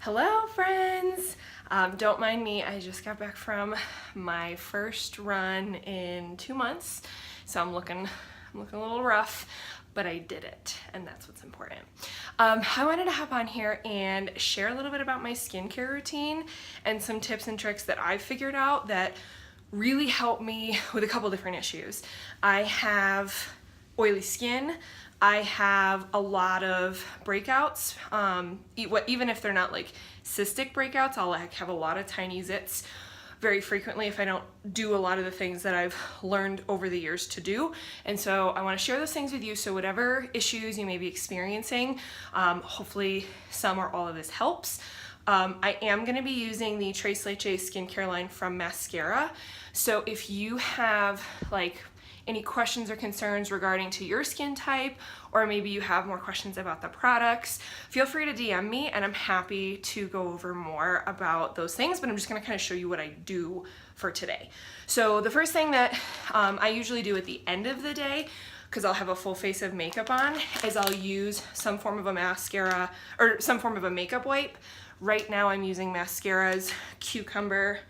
Hello friends! Don't mind me, I just got back from my first run in 2 months, so I'm looking a little rough, but I did it, and that's what's important. I wanted to hop on here and share a little bit about my skincare routine and some tips and tricks that I've figured out that really help me with a couple different issues. I have oily skin. I have a lot of breakouts, even if they're not like cystic breakouts. I'll like have a lot of tiny zits very frequently if I don't do a lot of the things that I've learned over the years to do. And so I want to share those things with you, so whatever issues you may be experiencing, hopefully some or all of this helps. I am going to be using the Tres Leches skincare line from Maskcara. So if you have like any questions or concerns regarding to your skin type, or maybe you have more questions about the products, feel free to DM me and I'm happy to go over more about those things, but I'm just gonna kind of show you what I do for today. So the first thing that I usually do at the end of the day, because I'll have a full face of makeup on, is I'll use some form of a mascara or some form of a makeup wipe. Right now I'm using Maskara's Cucumber.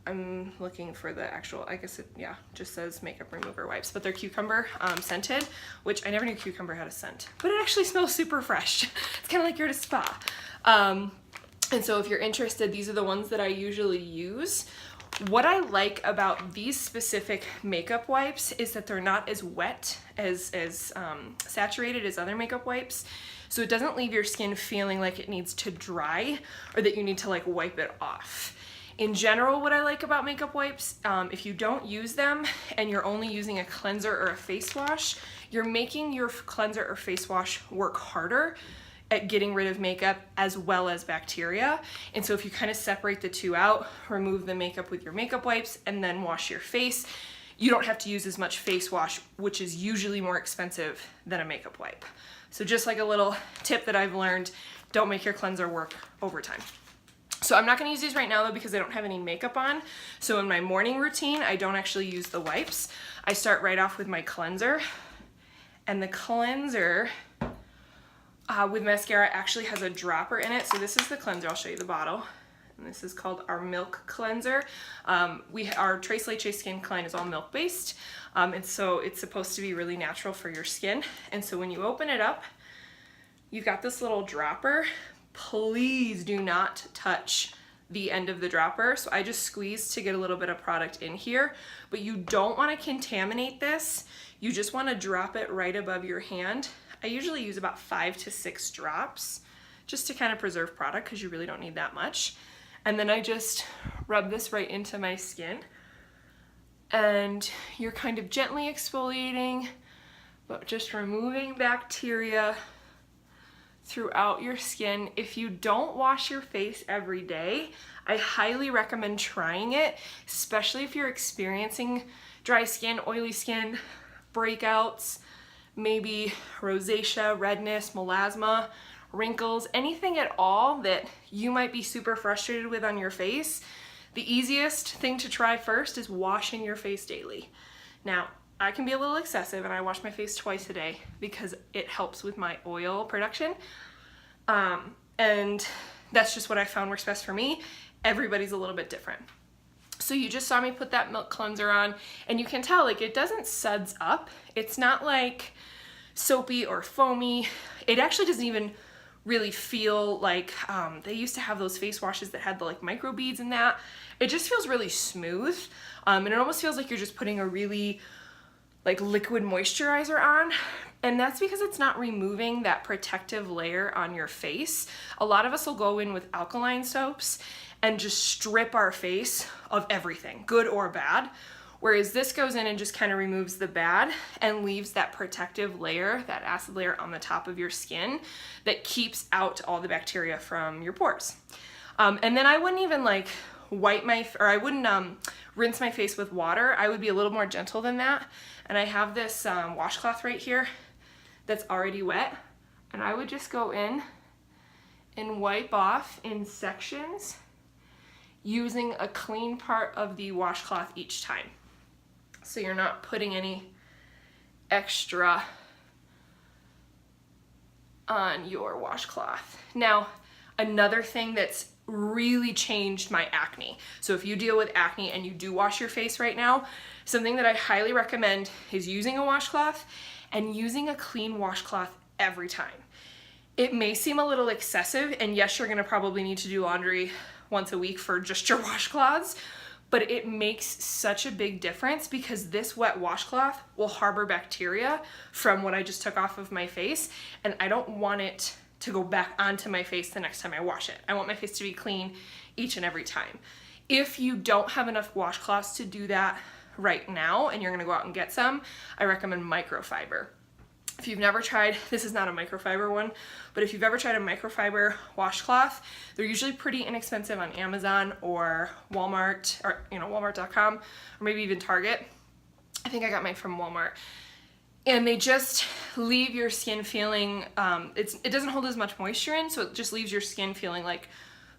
I'm looking for the actual, I guess it, yeah, just says makeup remover wipes, but they're cucumber scented, which I never knew cucumber had a scent, but it actually smells super fresh. It's kind of like you're at a spa. And so if you're interested, these are the ones that I usually use. What I like about these specific makeup wipes is that they're not as wet, as saturated as other makeup wipes. So it doesn't leave your skin feeling like it needs to dry or that you need to like wipe it off. In general, what I like about makeup wipes, if you don't use them and you're only using a cleanser or a face wash, you're making your cleanser or face wash work harder at getting rid of makeup as well as bacteria. And so if you kind of separate the two out, remove the makeup with your makeup wipes and then wash your face, you don't have to use as much face wash, which is usually more expensive than a makeup wipe. So just like a little tip that I've learned, don't make your cleanser work overtime. So I'm not going to use these right now though because I don't have any makeup on. So in my morning routine, I don't actually use the wipes. I start right off with my cleanser. And the cleanser with Maskcara actually has a dropper in it. So this is the cleanser. I'll show you the bottle. And this is called our Milk Cleanser. Our Tres Leches Skin line is all milk based. And so it's supposed to be really natural for your skin. And so when you open it up, you've got this little dropper. Please do not touch the end of the dropper. So I just squeeze to get a little bit of product in here, but you don't want to contaminate this. You just want to drop it right above your hand. I usually use about 5 to 6 drops just to kind of preserve product because you really don't need that much. And then I just rub this right into my skin and you're kind of gently exfoliating, but just removing bacteria throughout your skin. If you don't wash your face every day, I highly recommend trying it, especially if you're experiencing dry skin, oily skin, breakouts, maybe rosacea, redness, melasma, wrinkles, anything at all that you might be super frustrated with on your face. The easiest thing to try first is washing your face daily. Now, I can be a little excessive and I wash my face twice a day because it helps with my oil production. And that's just what I found works best for me. Everybody's a little bit different. So you just saw me put that milk cleanser on and you can tell like it doesn't suds up. It's not like soapy or foamy. It actually doesn't even really feel like, they used to have those face washes that had the like micro beads in that. It just feels really smooth. And it almost feels like you're just putting a really like liquid moisturizer on, and that's because it's not removing that protective layer on your face. A lot of us will go in with alkaline soaps and just strip our face of everything, good or bad, whereas this goes in and just kind of removes the bad and leaves that protective layer, that acid layer on the top of your skin that keeps out all the bacteria from your pores. And then I wouldn't even like I wouldn't rinse my face with water. I would be a little more gentle than that. And I have this washcloth right here that's already wet. And I would just go in and wipe off in sections using a clean part of the washcloth each time. So you're not putting any extra on your washcloth. Now, Another thing that's really changed my acne. So if you deal with acne and you do wash your face right now, something that I highly recommend is using a washcloth and using a clean washcloth every time. It may seem a little excessive, and yes, you're gonna probably need to do laundry once a week for just your washcloths, but it makes such a big difference because this wet washcloth will harbor bacteria from what I just took off of my face, and I don't want it to go back onto my face the next time I wash it. I want my face to be clean each and every time. If you don't have enough washcloths to do that right now and you're gonna go out and get some, I recommend microfiber. If you've never tried, this is not a microfiber one, but if you've ever tried a microfiber washcloth, they're usually pretty inexpensive on Amazon or Walmart, or walmart.com, or maybe even Target. I think I got mine from Walmart. And they just leave your skin feeling, it doesn't hold as much moisture in, so it just leaves your skin feeling like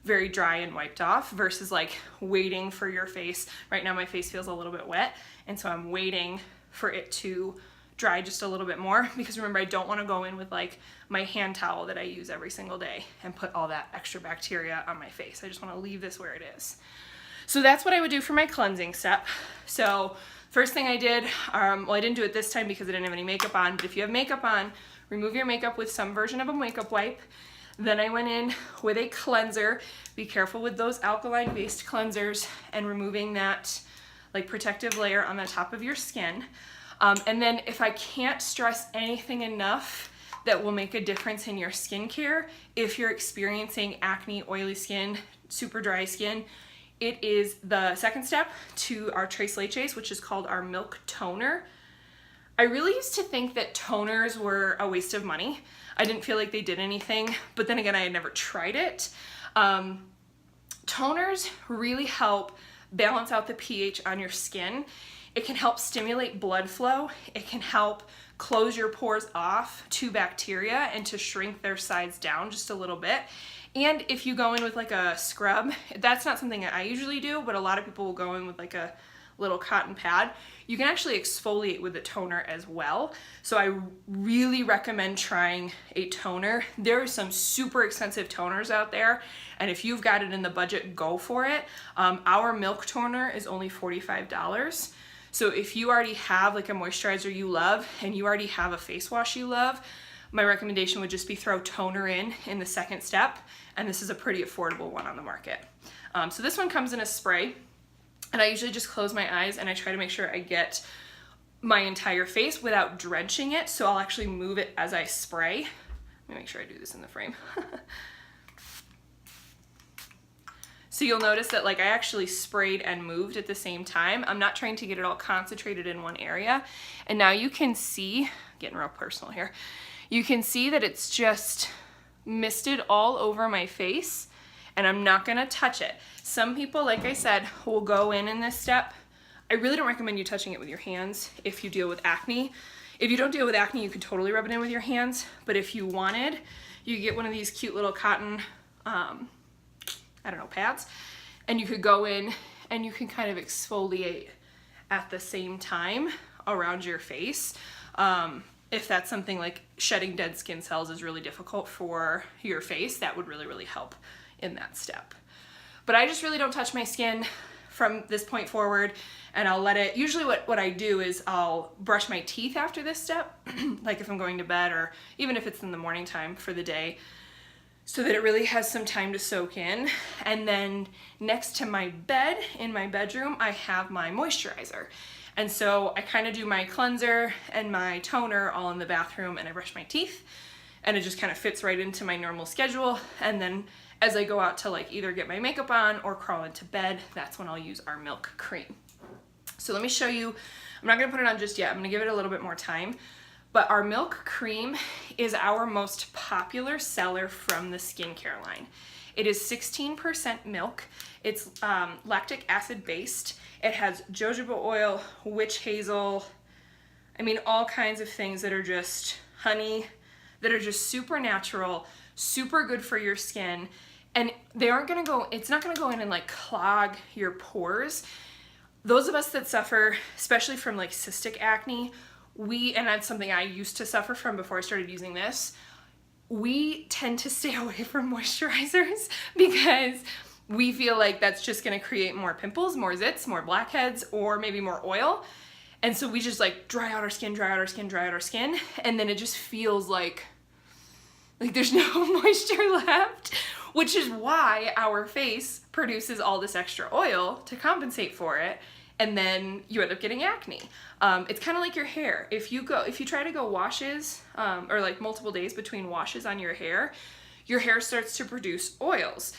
very dry and wiped off versus like waiting for your face. Right now my face feels a little bit wet, and so I'm waiting for it to dry just a little bit more, because remember, I don't want to go in with like my hand towel that I use every single day and put all that extra bacteria on my face. I just want to leave this where it is. So that's what I would do for my cleansing step. So first thing I did, well, I didn't do it this time because I didn't have any makeup on, but if you have makeup on, remove your makeup with some version of a makeup wipe. Then I went in with a cleanser. Be careful with those alkaline based cleansers and removing that like protective layer on the top of your skin. And then if I can't stress anything enough that will make a difference in your skincare, if you're experiencing acne, oily skin, super dry skin, it is the second step to our Tres Leches, which is called our Milk Toner. I really used to think that toners were a waste of money. I didn't feel like they did anything, but then again, I had never tried it. Toners really help balance out the pH on your skin. It can help stimulate blood flow. It can help close your pores off to bacteria and to shrink their sides down just a little bit. And if you go in with like a scrub, that's not something that I usually do, but a lot of people will go in with like a little cotton pad. You can actually exfoliate with the toner as well. So I really recommend trying a toner. There are some super expensive toners out there, and if you've got it in the budget, go for it. Our Milk Toner is only $45. So if you already have like a moisturizer you love and you already have a face wash you love, my recommendation would just be throw toner in the second step, and this is a pretty affordable one on the market. So this one comes in a spray, and I usually just close my eyes and I try to make sure I get my entire face without drenching it, so I'll actually move it as I spray. Let me make sure I do this in the frame. So you'll notice that like I actually sprayed and moved at the same time. I'm not trying to get it all concentrated in one area. And now you can see, getting real personal here, you can see that it's just misted all over my face, and I'm not gonna touch it. Some people, like I said, will go in this step. I really don't recommend you touching it with your hands if you deal with acne. If you don't deal with acne, you can totally rub it in with your hands, but if you wanted, you could get one of these cute little cotton, pads, and you could go in and you can kind of exfoliate at the same time around your face. If that's something like shedding dead skin cells is really difficult for your face, that would really, really help in that step. But I just really don't touch my skin from this point forward, and I'll let it, usually what I do is I'll brush my teeth after this step, like if I'm going to bed or even if it's in the morning time for the day, so that it really has some time to soak in. And then next to my bed in my bedroom, I have my moisturizer. And so I kind of do my cleanser and my toner all in the bathroom, and I brush my teeth, and it just kind of fits right into my normal schedule. And then as I go out to like either get my makeup on or crawl into bed, that's when I'll use our milk cream. So let me show you, I'm not gonna put it on just yet, I'm gonna give it a little bit more time. But our milk cream is our most popular seller from the skincare line. It is 16% milk. It's lactic acid based. It has jojoba oil, witch hazel, I mean all kinds of things that are just honey, that are just super natural, super good for your skin. And they aren't gonna go, it's not gonna go in and like clog your pores. Those of us that suffer, especially from like cystic acne, and that's something I used to suffer from before I started using this, we tend to stay away from moisturizers because we feel like that's just gonna create more pimples, more zits, more blackheads, or maybe more oil. And so we just like dry out our skin, dry out our skin, dry out our skin, and then it just feels like there's no moisture left, which is why our face produces all this extra oil to compensate for it, and then you end up getting acne. It's kind of like your hair. If you try to go washes, or like multiple days between washes on your hair starts to produce oils.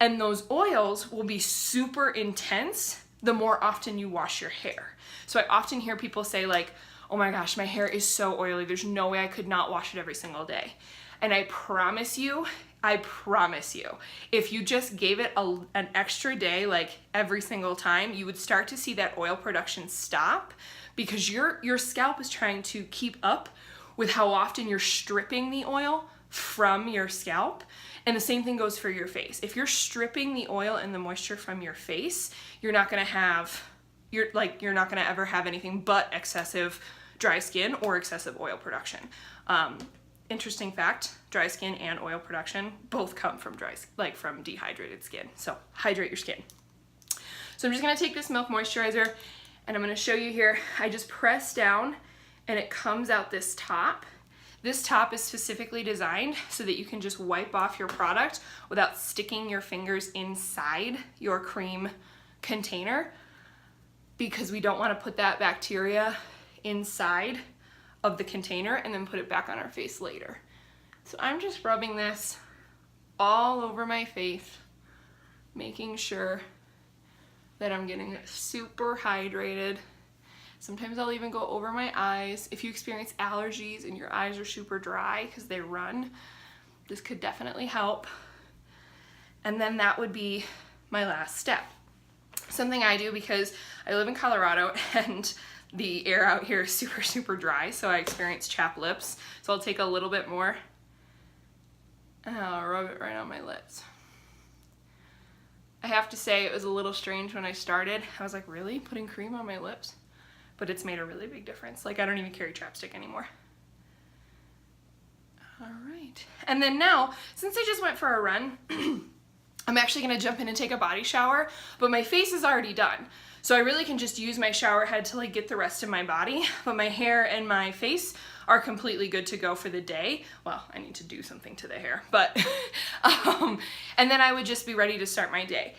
And those oils will be super intense the more often you wash your hair. So I often hear people say like, oh my gosh, my hair is so oily, there's no way I could not wash it every single day. And I promise you, if you just gave it an extra day, like every single time, you would start to see that oil production stop, because your scalp is trying to keep up with how often you're stripping the oil from your scalp. And the same thing goes for your face. If you're stripping the oil and the moisture from your face, you're not gonna ever have anything but excessive dry skin or excessive oil production. Interesting fact, dry skin and oil production both come from from dehydrated skin. So hydrate your skin. So I'm just gonna take this Milk Moisturizer and I'm gonna show you here. I just press down and it comes out this top. This top is specifically designed so that you can just wipe off your product without sticking your fingers inside your cream container, because we don't want to put that bacteria inside of the container and then put it back on our face later. So I'm just rubbing this all over my face, making sure that I'm getting super hydrated. Sometimes I'll even go over my eyes. If you experience allergies and your eyes are super dry because they run, this could definitely help. And then that would be my last step. Something I do because I live in Colorado and the air out here is super, super dry, so I experience chapped lips. So I'll take a little bit more and I'll rub it right on my lips. I have to say it was a little strange when I started. I was like, really? Putting cream on my lips? But it's made a really big difference. Like, I don't even carry chapstick anymore. All right. And then now, since I just went for a run, I'm actually gonna jump in and take a body shower, but my face is already done. So I really can just use my shower head to like get the rest of my body, but my hair and my face are completely good to go for the day. Well, I need to do something to the hair, but, and then I would just be ready to start my day.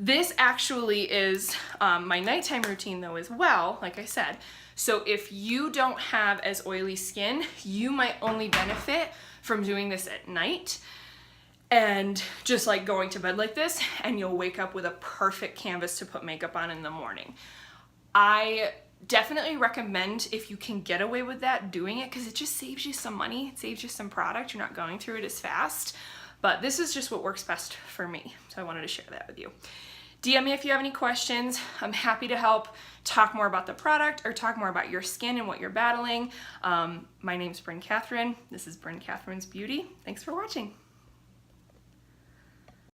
This actually is my nighttime routine though as well, like I said. So if you don't have as oily skin, you might only benefit from doing this at night and just like going to bed like this, and you'll wake up with a perfect canvas to put makeup on in the morning. I definitely recommend, if you can get away with that, doing it, because it just saves you some money, it saves you some product, you're not going through it as fast. But this is just what works best for me, so I wanted to share that with you. DM me if you have any questions. I'm happy to help talk more about the product or talk more about your skin and what you're battling. My name's Bryn Catherine. This is Bryn Catherine's Beauty. Thanks for watching.